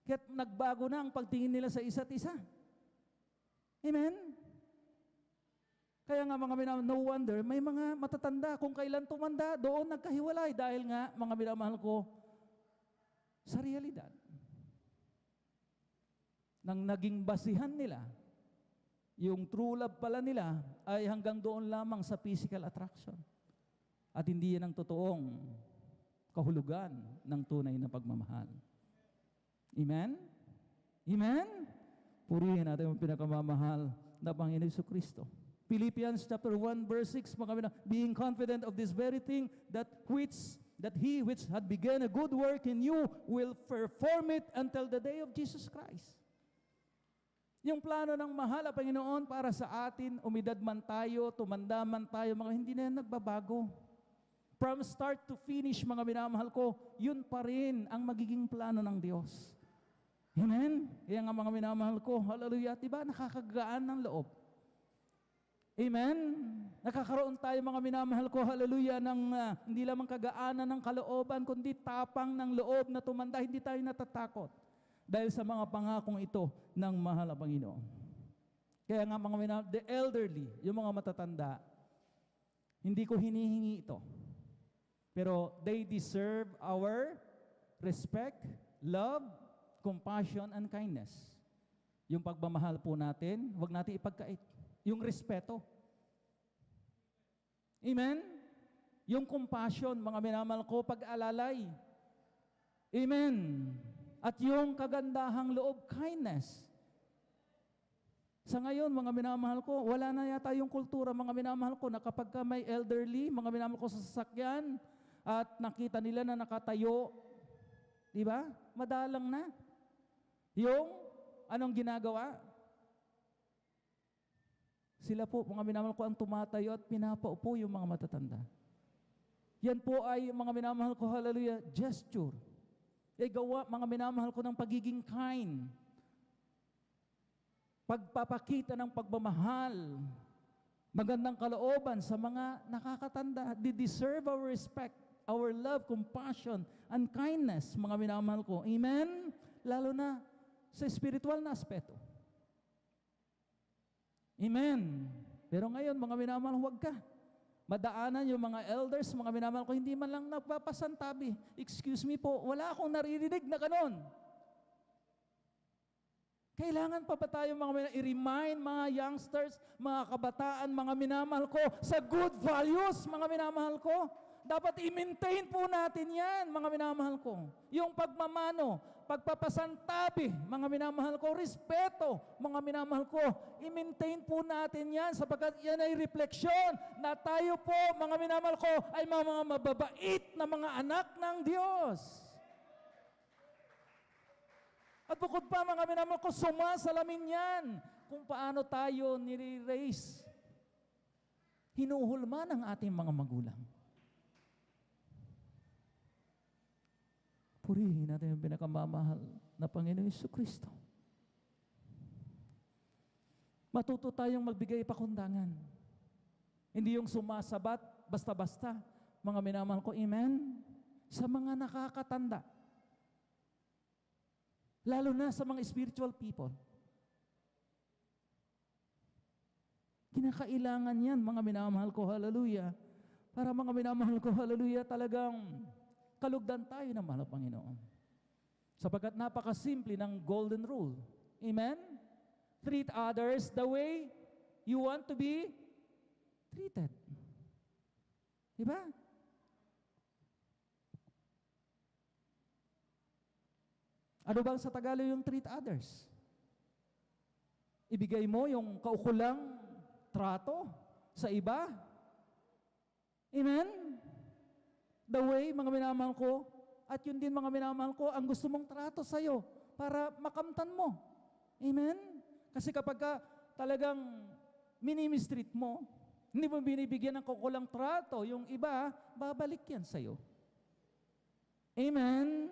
Kaya't nagbago na ang pagtingin nila sa isa't isa. Amen? Kaya nga, mga minamahal, no wonder, may mga matatanda, kung kailan tumanda, doon nagkahiwalay. Dahil nga, mga minamahal ko, sa realidad, nang naging basihan nila, yung true love pala nila ay hanggang doon lamang sa physical attraction. At hindi yan ang totoong kahulugan ng tunay na pagmamahal. Amen? Amen? Purihin natin ang pinakamamahal na Panginoon Jesucristo. Philippians chapter 1 verse 6, being confident of this very thing, that he which had begun a good work in you will perform it until the day of Jesus Christ. Yung plano ng mahal na Panginoon para sa atin, umidad man tayo, tumanda man tayo, mga hindi na yan nagbabago. From start to finish, mga minamahal ko, yun pa rin ang magiging plano ng Diyos. Amen? Kaya nga, mga minamahal ko, hallelujah, diba? Nakakagaan ng loob. Amen? Nakakaroon tayo, mga minamahal ko, hallelujah, ng hindi lamang kagaanan ng kalooban, kundi tapang ng loob na tumanda, hindi tayo natatakot. Dahil sa mga pangakong ito ng mahal na Panginoon. Kaya nga, mga minamahal, the elderly, yung mga matatanda, hindi ko hinihingi ito. Pero they deserve our respect, love, compassion, and kindness. Yung pagmamahal po natin, huwag natin ipagkait. Yung respeto. Amen? Yung compassion, mga minamahal ko, pag-alalay. Amen? At yung kagandahang loob, kindness. Sa ngayon, mga minamahal ko, wala na yata yung kultura, mga minamahal ko, na kapag ka may elderly, mga minamahal ko sa sasakyan, at nakita nila na nakatayo, di ba? Madalang na. Yung, anong ginagawa? Sila po, mga minamahal ko, ang tumatayo at pinapaupo yung mga matatanda. Yan po ay, mga minamahal ko, hallelujah, gesture. Gawa, mga minamahal ko, ng pagiging kind. Pagpapakita ng pagmamahal, magandang kalooban sa mga nakakatanda. They deserve our respect, our love, compassion, and kindness, mga minamahal ko. Amen? Lalo na sa spiritual na aspeto. Amen? Pero ngayon, mga minamahal, huwag ka. Madaanan yung mga elders, mga minamahal ko, hindi man lang nagpapasantabi. Excuse me po, wala akong naririnig na ganon. Kailangan pa ba tayo i-remind mga youngsters, mga kabataan, mga minamahal ko, sa good values, mga minamahal ko? Dapat i-maintain po natin yan, mga minamahal ko. Yung pagmamano, pagpapasantabi, mga minamahal ko, respeto, mga minamahal ko, i-maintain po natin yan sapagkat yan ay refleksyon na tayo po, mga minamahal ko, ay mga mababait na mga anak ng Diyos. At bukod pa, mga minamahal ko, sumasalamin yan kung paano tayo nire-raise. Hinuhulma ng ating mga magulang. Purihin natin yung pinakamamahal na Panginoon Jesucristo. Matuto tayong magbigay pakundangan. Hindi yung sumasabat, basta-basta. Mga minamahal ko, amen? Sa mga nakakatanda. Lalo na sa mga spiritual people. Kinakailangan yan, mga minamahal ko, hallelujah. Para mga minamahal ko, hallelujah, talagang kalugdan tayo ng mahal na Panginoon. Sapagkat napakasimple ng golden rule. Amen? Treat others the way you want to be treated. Diba? Ano bang sa Tagalog yung treat others? Ibigay mo yung kaukulang trato sa iba? Amen? The way, mga minamahal ko, at yun din mga minamahal ko, ang gusto mong trato sa'yo para makamtan mo. Amen? Kasi kapag ka talagang minimistreat mo, hindi mo binibigyan ng kukulang trato, yung iba, babalik yan sa'yo. Amen?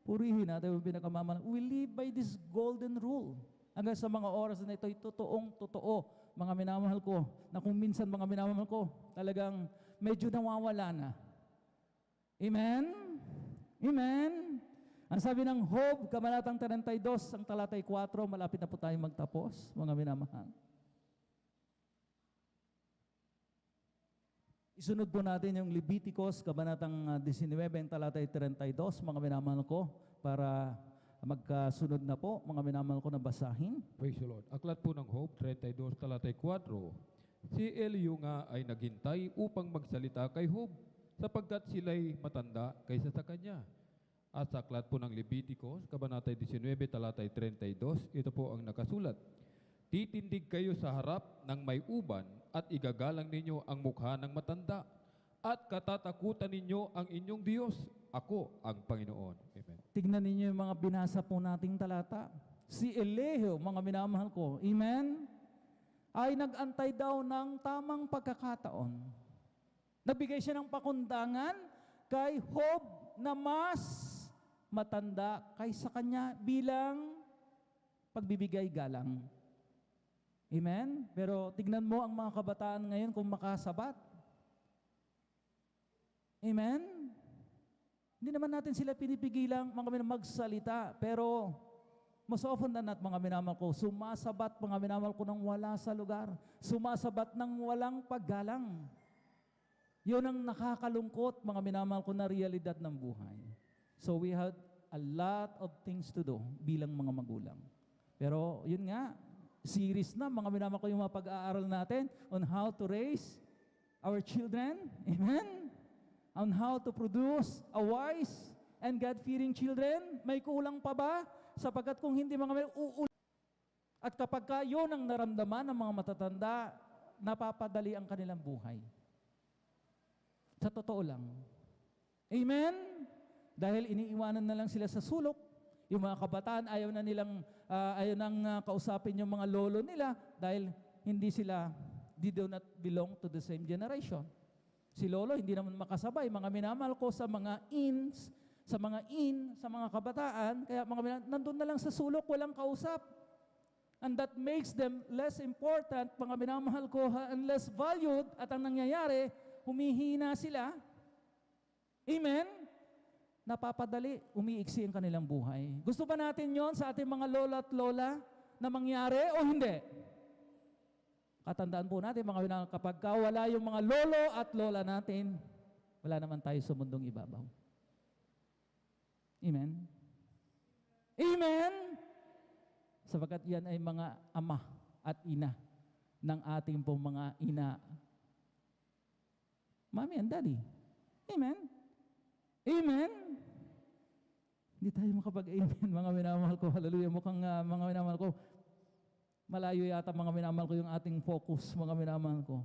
Purihin natin yung pinakamamahal. We live by this golden rule. Hanggang sa mga oras na ito, totoong-totoo, mga minamahal ko, na kung minsan mga minamahal ko, talagang medyo nawawala na. Amen? Amen? Ang sabi ng Job, Kabanatang 32, ang talatay 4, malapit na po tayo magtapos, mga minamahal. Isunod po natin yung Leviticus, Kabanatang 19, ang talatay 32, mga minamahal ko, para magkasunod na po, mga minamahal ko na basahin. Praise the Lord. Aklat po ng Job, 32, talatay 4. Si Elihu nga ay naghintay upang magsalita kay Job, sapagkat sila'y matanda kaysa sa kanya. At sa aklat po ng Leviticus, Kabanatay 19, talatay 32, ito po ang nakasulat. Titindig kayo sa harap ng may uban at igagalang ninyo ang mukha ng matanda at katatakutan ninyo ang inyong Diyos. Ako ang Panginoon. Amen. Tignan ninyo yung mga binasa po nating talata. Si Elihu, mga minamahal ko, amen, ay nag-antay daw ng tamang pagkakataon. Nabigay siya ng pakundangan kay Job na mas matanda kaysa kanya bilang pagbibigay galang. Amen? Pero tignan mo ang mga kabataan ngayon kung makasabat. Amen? Hindi naman natin sila pinipigilang mga magsalita, pero mas often than not, mga minamahal ko, sumasabat mga minamahal ko nang wala sa lugar. Sumasabat ng walang paggalang. Yun ang nakakalungkot, mga minamahal ko, na realidad ng buhay. So we had a lot of things to do bilang mga magulang. Pero yun nga, series na, mga minamahal ko, yung mga pag-aaral natin on how to raise our children. Amen? On how to produce a wise and God-fearing children. May kulang pa ba? Sapagkat kung hindi mga at kapag ka yun ang naramdaman ng mga matatanda, napapadali ang kanilang buhay. Sa totoo lang. Amen? Dahil iniiwanan na lang sila sa sulok. Yung mga kabataan, ayaw nang kausapin yung mga lolo nila dahil they do not belong to the same generation. Si lolo, hindi naman makasabay. Mga minamahal ko sa mga sa mga kabataan, kaya nandun na lang sa sulok, walang kausap. And that makes them less important, mga minamahal ko, and less valued, at ang nangyayari, humihina sila. Amen? Napapadali, umiiksi ang kanilang buhay. Gusto ba natin yon sa ating mga lola at lola na mangyari o hindi? Katandaan po natin, mga winang, kapag wala yung mga lolo at lola natin, wala naman tayo sa mundong ibabaw. Amen? Amen? sapagkat yan ay mga ama at ina ng ating pong mga ina, mommy and daddy. Amen? Amen? Hindi tayo makapag-amen, mga minamahal ko. Hallelujah. Mukhang mga minamahal ko, malayo yata mga minamahal ko yung ating focus, mga minamahal ko.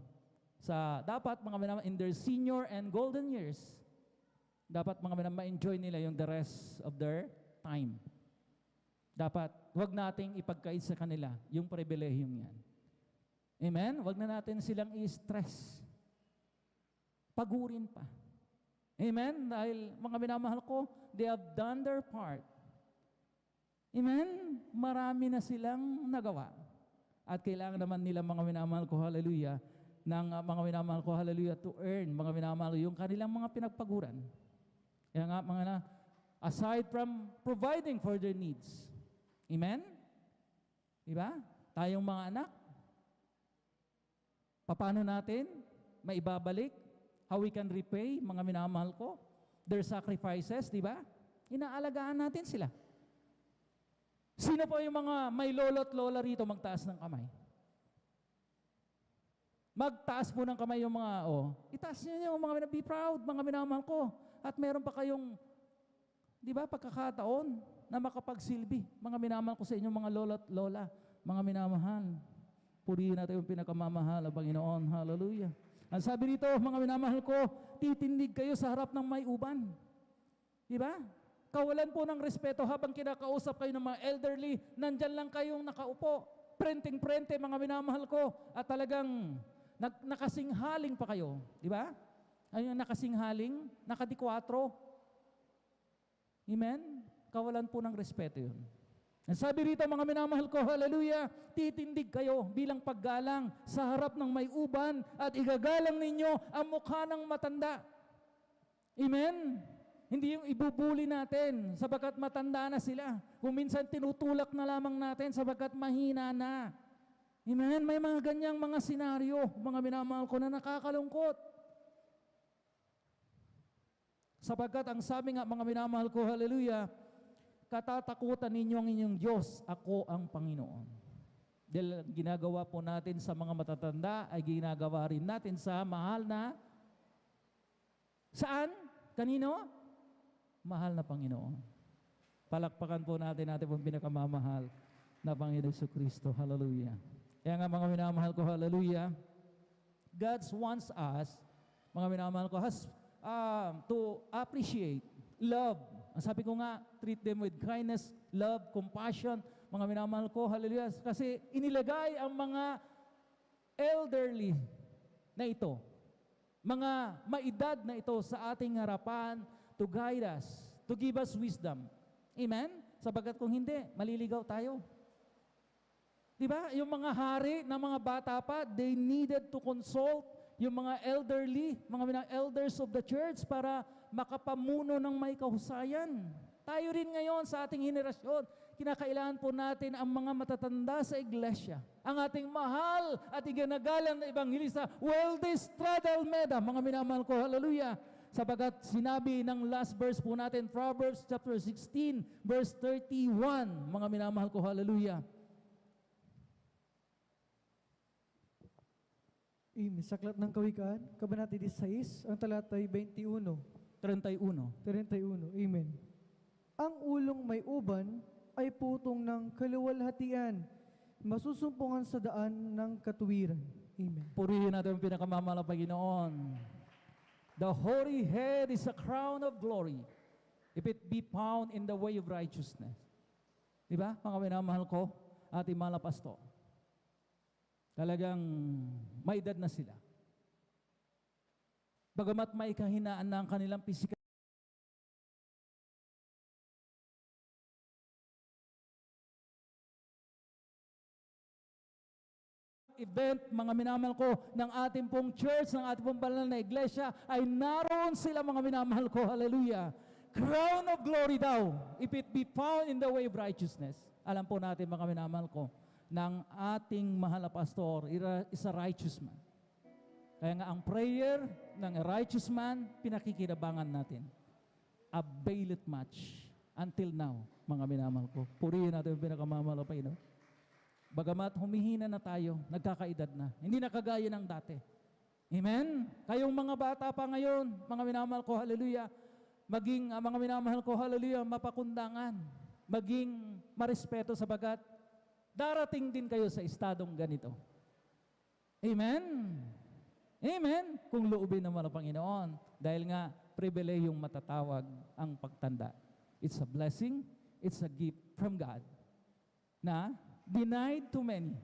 Dapat mga minamahal, in their senior and golden years, dapat mga minamahal, ma-enjoy nila yung the rest of their time. Dapat, wag nating ipagkait sa kanila yung pribilehiyong yan. Amen? Wag na natin silang i-stress. Pagurin pa. Amen? Dahil mga minamahal ko, they have done their part. Amen? Marami na silang nagawa. At kailangan naman nila mga minamahal ko, hallelujah, ng mga minamahal ko, hallelujah, to earn, mga minamahal, yung kanilang mga pinagpaguran. Kaya nga, aside from providing for their needs. Amen? Diba? Tayong mga anak, paano natin maibabalik? How we can repay, mga minamahal ko, their sacrifices, di ba? Inaalagaan natin sila. Sino po yung mga may lolo't lola rito magtaas ng kamay? Magtaas po ng kamay yung mga, itaas niyo yung mga be proud, mga minamahal ko. At meron pa kayong, di ba, pagkakataon na makapagsilbi, mga minamahal ko sa inyong mga lolo't lola, mga minamahal. Purihin natin yung pinakamamahal ng Panginoon. Hallelujah. Ang sabi rito, mga minamahal ko, titindig kayo sa harap ng may uban. Di ba? Kawalan po ng respeto habang kinakausap kayo ng mga elderly, nandyan lang kayong nakaupo. Prenteng-prente, mga minamahal ko. At talagang nakasinghaling pa kayo. Di ba? Ayun, nakasinghaling, nakadikwatro. Amen? Kawalan po ng respeto yun. Ang sabi rito, mga minamahal ko, hallelujah, titindig kayo bilang paggalang sa harap ng may uban at igagalang ninyo ang mukha ng matanda. Amen? Hindi yung ibubuli natin sapagkat matanda na sila. Kung minsan tinutulak na lamang natin sapagkat mahina na. Amen? May mga ganyang mga senaryo, mga minamahal ko, na nakakalungkot. Sapagkat ang sabi nga, mga minamahal ko, hallelujah, katatakutan ninyo ang inyong Diyos, ako ang Panginoon. Dahil ginagawa po natin sa mga matatanda, ay ginagawa rin natin sa mahal na, saan? Kanino? Mahal na Panginoon. Palakpakan po natin pong pinakamamahal na Panginoon Jesucristo. Hallelujah. Kaya nga mga minamahal ko, hallelujah, God wants us, mga minamahal ko, to appreciate, love. Ang sabi ko nga, treat them with kindness, love, compassion, mga minamahal ko, hallelujah. Kasi inilagay ang mga elderly na ito, mga maedad na ito sa ating harapan to guide us, to give us wisdom. Amen? Sabagat kung hindi, maliligaw tayo. Diba? Yung mga hari na mga bata pa, they needed to consult yung mga elderly, mga elders of the church para makapamuno ng may kahusayan. Tayo rin ngayon sa ating henerasyon, kinakailangan po natin ang mga matatanda sa iglesia. Ang ating mahal at iginagalang na Ebanghelista, Well-Destrada Almeda, mga minamahal ko, hallelujah. Sabagat sinabi ng last verse po natin, Proverbs chapter 16, verse 31, mga minamahal ko, hallelujah. Amen. Sa Aklat ng Kawikaan, Kabanata 16, ang talatay 21. 31. Amen. Ang ulong may uban ay putong ng kaluwalhatian, masusumpungan sa daan ng katuwiran. Amen. Purihin natin ang pinakamamahal na Panginoon. The hoary head is a crown of glory if it be found in the way of righteousness. Diba, mga minamahal ko, ating mga pastor? Talagang may edad na sila. Bagamat may kahinaan na ang kanilang physical event, mga minamahal ko, ng ating pong church, ng ating pong banal na iglesia, ay naroon sila, mga minamahal ko, hallelujah. Crown of glory daw, if it be found in the way of righteousness. Alam po natin, mga minamahal ko, ng ating mahal na pastor is a righteous man. Kaya nga ang prayer ng a righteous man, pinakikinabangan natin. Avail it much until now, mga minamahal ko. Purihin natin yung pinakamamahal na Panginoon. Bagamat humihina na tayo, nagkakaedad na. Hindi na kagaya ng dati. Amen? Kayong mga bata pa ngayon, mga minamahal ko, hallelujah, maging, mga minamahal ko, hallelujah, mapakundangan, maging marespeto sabagat darating din kayo sa estadong ganito. Amen? Amen? Kung loobin naman ang Panginoon. Dahil nga, pribilehiyong matatawag ang pagtanda. It's a blessing, it's a gift from God na denied to many.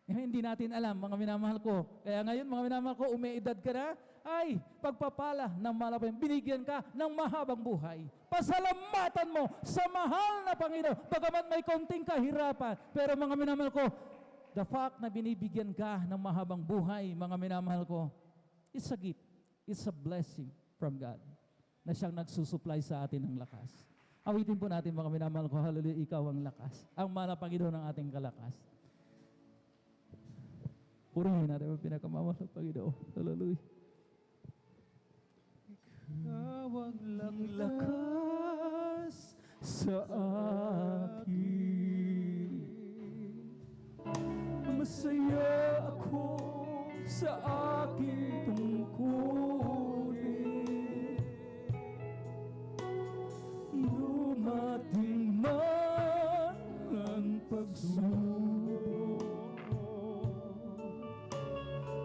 Hindi natin alam, mga minamahal ko. Kaya ngayon, mga minamahal ko, umiidad ka na, ay, pagpapala ng malapay, binigyan ka ng mahabang buhay. Pasalamatan mo sa mahal na Panginoon, bagaman may konting kahirapan. Pero mga minamahal ko, the fact na binibigyan ka ng mahabang buhay, mga minamahal ko, it's a gift, it's a blessing from God na siyang nagsusupply sa atin ng lakas. Awitin po natin, mga minamahal ko, hallelujah, ikaw ang lakas. Ang mahal na Panginoon ng ating kalakas. Purihin natin ang pinakamamahal ng Panginoon. Hallelujah. Ikaw ang lakas sa akin. Masaya ako sa aking tungkulin. Dumating man ang pagsubok,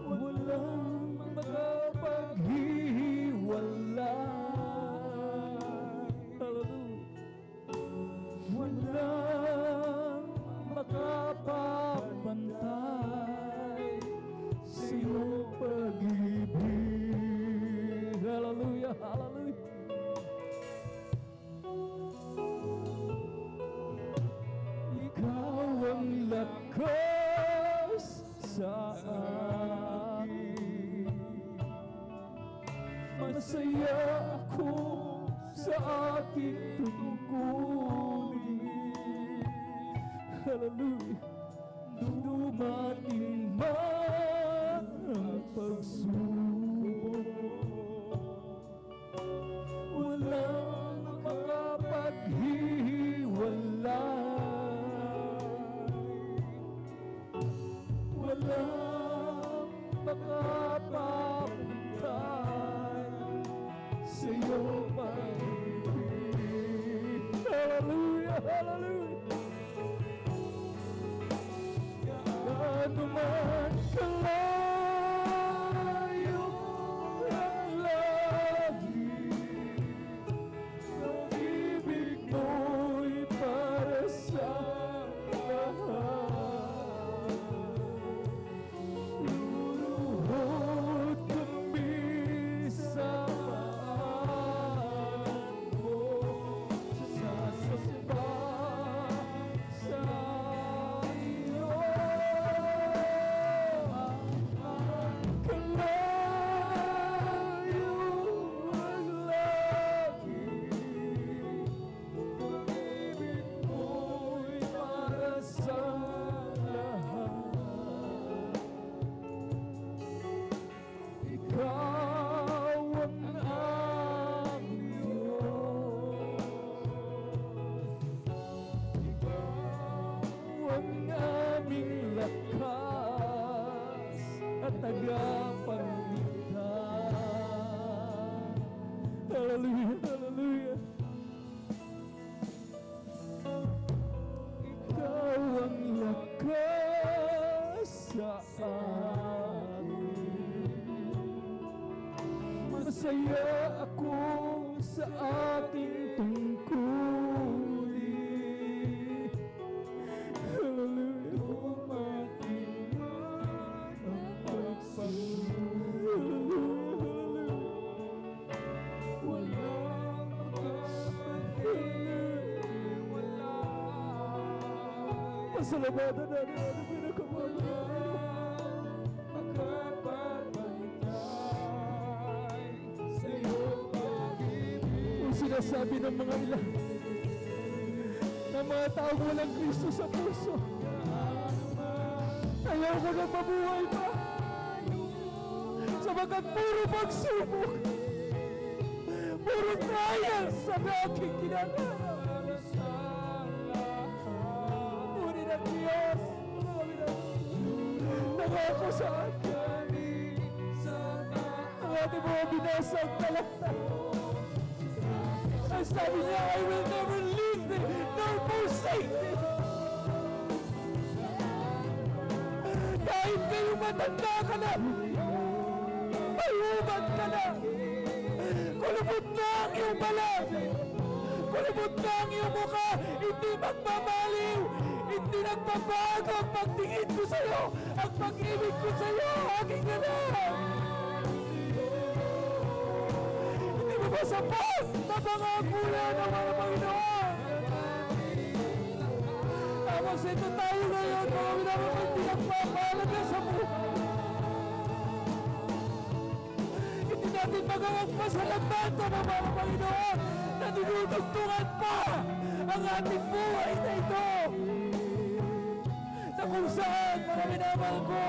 walang makapaghiwalay. Walang makapapantay sa iyong pag-ibig. Hallelujah, hallelujah. Ikaw ang lakas sa akin. Masaya ako sa aking tungkulin. Hallelujah. Dumating man ang pagsubok, walang makapaghiwalay. Walang makapapantay sa iyong pag-ibig. Hallelujah, hallelujah. Gaano man kalayo ang langit, ang ibig mo'y para sa lahat. Luluhod kami sa paan mo, sasasamba sa iyo. Kalayo ang langit, pag-ibig mo'y para sa lahat. Ikaw ang aming Diyos. Ikaw ang aming lakas at tagapagligtas. Hallelujah, hallelujah. Ikaw ang lakas sa akin. Masaya ako sa aking tungkulin. Hallelujah. Dumating ang pagsubok, walang makapaghiwalay. Pasalamatan natin ang pinakamahal na makapagpantay sa iyong pag-ibig. Kung sinasabi ng mga ilan ng mga taong walang Kristo sa puso, ayaw ko na mabuhay pa sapagkat puro pagsubok, puro trials sa aking ginagawa. Ngunit ang Diyos, mga pangako saan? Ang ating mga binasag talata. Ang sabi niya, I will never leave thee nor forsake thee. Kahit kayo matanda ka na, may ubat ka na, kulubot na ang iyong balat, kulubot na ang iyong mukha, hindi magmamaliw, hindi nagbabago ang pagtingin ko sa iyo, ang pag-ibig ko sa iyo, aking anak. Hindi mo ba sapat na pangako yan ng mga Panginoon? Tapos ito tayo ngayon, mga minamang hindi nagpapalaga sa buhay. Hindi natin magawang pasalamatan ng mga Panginoon na dinudugtungan pa ang ating buhay na ito. Na kung saan, mga minamahal ko,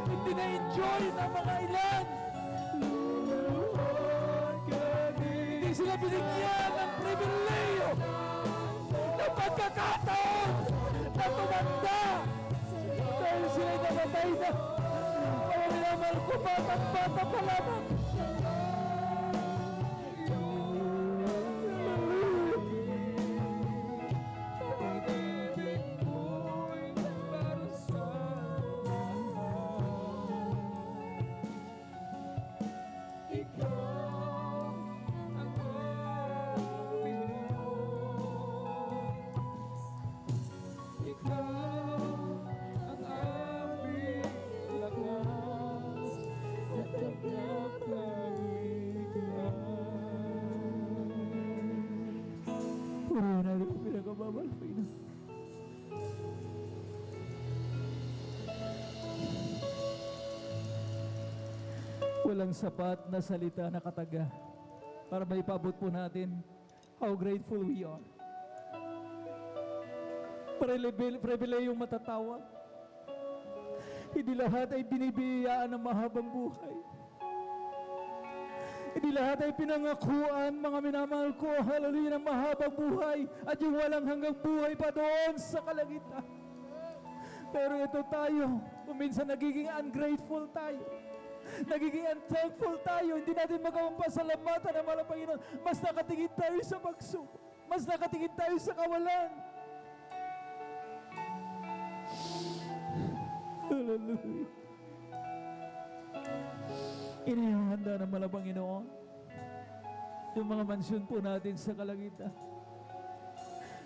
hindi na-enjoy ng mga ilan. Hindi sila binigyan ng pribileyo ng pagkakataon na tumanda dahil sila'y namatay na. Mga minamahal ko, batang-bata pa lamang. Purihin natin ang pinakababalpay na. Walang sapat na salita na kataga para maipabot po natin how grateful we are. Pribileyong matatawag. Hindi lahat ay binibiyayaan ng mahabang buhay. Hindi lahat ay pinangakuan, mga minamahal ko, hallelujah, ng mahabang buhay at yung walang hanggang buhay pa doon sa kalangitan. Pero ito tayo, minsan nagiging ungrateful tayo. Nagiging unthankful tayo. Hindi natin magawang pasalamatan ng mga Panginoon. Mas nakatingin tayo sa pagsubok. Mas nakatingin tayo sa kawalan. Hallelujah. Inihahanda ng mga Panginoon yung mga mansyon po natin sa kalangitan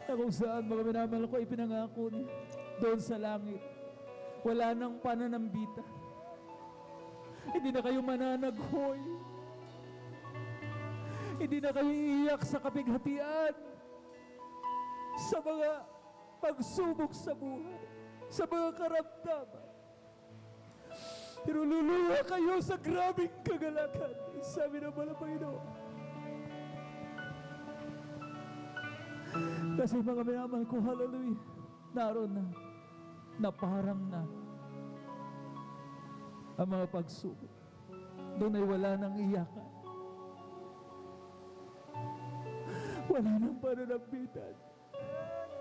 na kung saan, mga minamahal ko, ipinangako niya doon sa langit. Wala nang pananambita. Hindi na kayo mananaghoy. Hindi na kayo iiyak sa kapighatian, sa mga pagsubok sa buhay, sa mga karamdaman. Pero luluha kayo sa grabing kagalakan, sabi ng mga Panginoon. Kasi mga minamahal ko, hallelujah, naroon na, naparang na ang mga pagsubok. Doon ay wala nang iyakan. Wala nang pananambitan.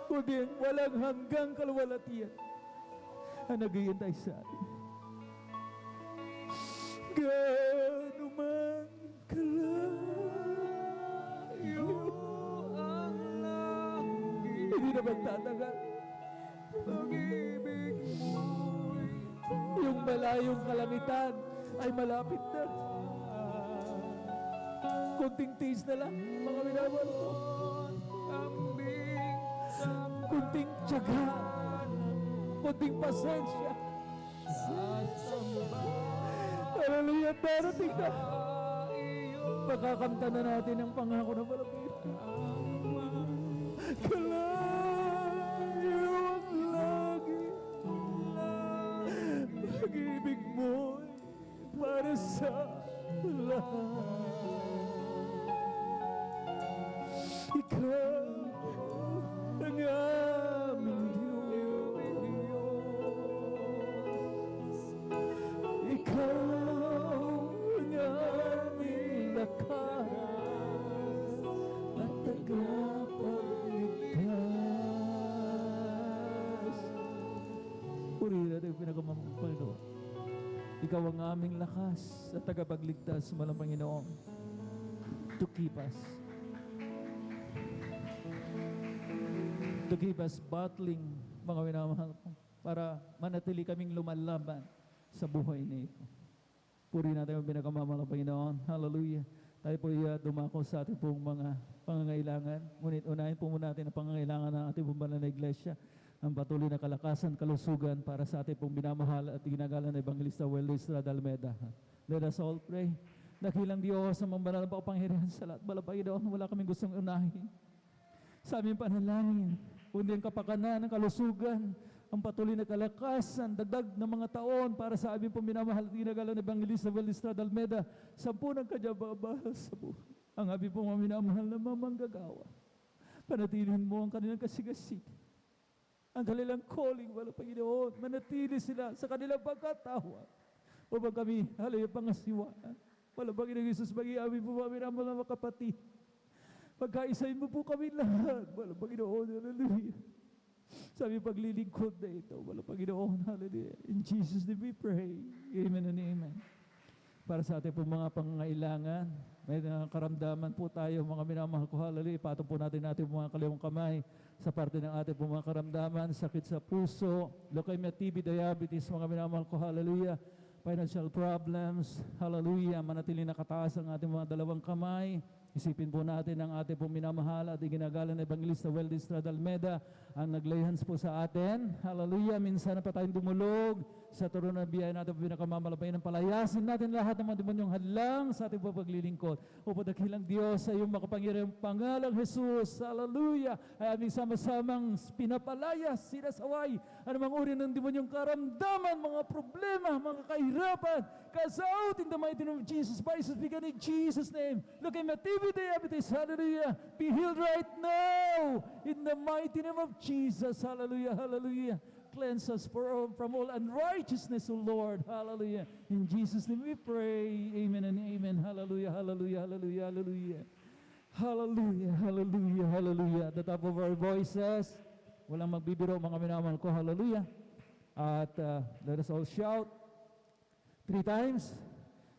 Kundi walang hanggang kalwalatian ang naghihintay sa atin. Gaano man kalayo ang langit, hindi na magtatagal. Pag-ibig mo'y yung malayong kalangitan ay malapit na. Kunting tiis na lang, mga minamahal ko. Kunting tiyaga, kunting pasensya. Hallelujah, darating na. Pagkakamta na natin ang pangako ng malapit. Kalayo ang langit, pag-ibig mo'y para sa lahat. Ikaw ang aming Diyos. Ikaw ang aming lakas at tagapagligtas. ikaw ang aming lakas at tagapagligtas, malang Panginoon, to keep us battling, mga minamahal ko, para manatili kaming lumalaban sa buhay na ito. Puri natin ang pinakamamahal ng Panginoon. Hallelujah. Tayo po dumako sa ating pong mga pangangailangan. Ngunit unahin po muna natin ang pangangailangan ng ating pong banal na iglesia, ang patuloy na kalakasan, kalusugan para sa ating pong binamahal at ginagalan na Evangelista Weldo Estrada Almeda. Let us all pray. Dakilang Diyos ang mga banal na kapangyarihan sa lahat. Bala Panginoon, wala kaming gustong unahin sa aming panalangin, kundi ang kapakanan, ang kalusugan, ang patuloy na kalakasan, dagdag ng mga taon para sa aming pong binamahal at ginagalan na Evangelista Weldo Estrada Almeda, 10 ng kadyababahal sa buhay. Ang aming pong minamahal na mamanggagawa, panatilin mo ang kanilang kasigasig, ang kanilang calling, wala Panginoon, manatili sila sa kanilang pagkatawa upang kami, halay pangasiwaan. Wala Panginoon Jesus, maging aming po minamahal na mga kapatid. Pagkaisahin mo po kami lahat, wala Panginoon, hallelujah. Sa aming paglilingkod na ito, wala Panginoon, hallelujah. In Jesus' name we pray, amen and amen. Para sa ating po mga pangangailangan, may karamdaman po tayo, mga minamahal ko, hallelujah. Ipatong po natin mga kaliwang kamay sa parte ng ating po mga karamdaman, sakit sa puso, leukemia, TB, diabetes, mga minamahal ko, hallelujah. Financial problems, hallelujah. Manatiling nakataas ang ating mga dalawang kamay. Isipin po natin ang ating pong minamahal at iginagalan na Evangelista Weldo Estrada Almeda, ang naglayhans po sa atin. Hallelujah. Minsan na pa tayong dumulog sa turo na biyaya natin po pinakamalapay ng palayasin natin lahat ng mga demonyong hadlang sa ating po paglilingkod. Upo dakilang Diyos sa iyong makapangyarihang pangalang Jesus, hallelujah, ay aming sama-samang pinapalaya, sinasaway, anumang uri ng demonyong karamdaman, mga problema, mga kahirapan, cast out in the mighty name of Jesus Christ, speaking in Jesus' name. Look at my TB, diabetes, hallelujah, be healed right now, in the mighty name of Jesus, hallelujah, hallelujah. Cleanse us from all unrighteousness, O Lord. Hallelujah. In Jesus' name we pray. Amen and amen. Hallelujah, hallelujah, hallelujah, hallelujah. Hallelujah, hallelujah, hallelujah. At the top of our voices, walang magbibiro, mga minamahal ko. Hallelujah. At let us all shout 3 times.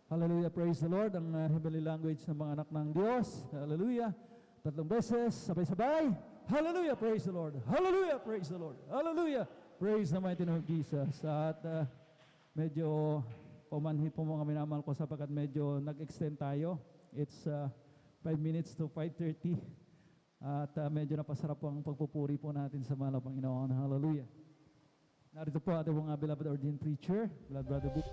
Hallelujah, praise the Lord. Ang heavenly language ng mga anak ng Diyos. Hallelujah. 3 beses, sabay-sabay. Hallelujah, praise the Lord. Hallelujah, praise the Lord. Hallelujah. Praise the mighty name of Jesus. At medyo pumanhi po mga minamahal ko sapagkat medyo nag-extend tayo. It's 5 minutes to 5:30. At medyo napasarap po ang pagpupuri po natin sa mahal na Panginoon. Hallelujah. Narito po ating mga beloved ordained preacher, beloved brother Book.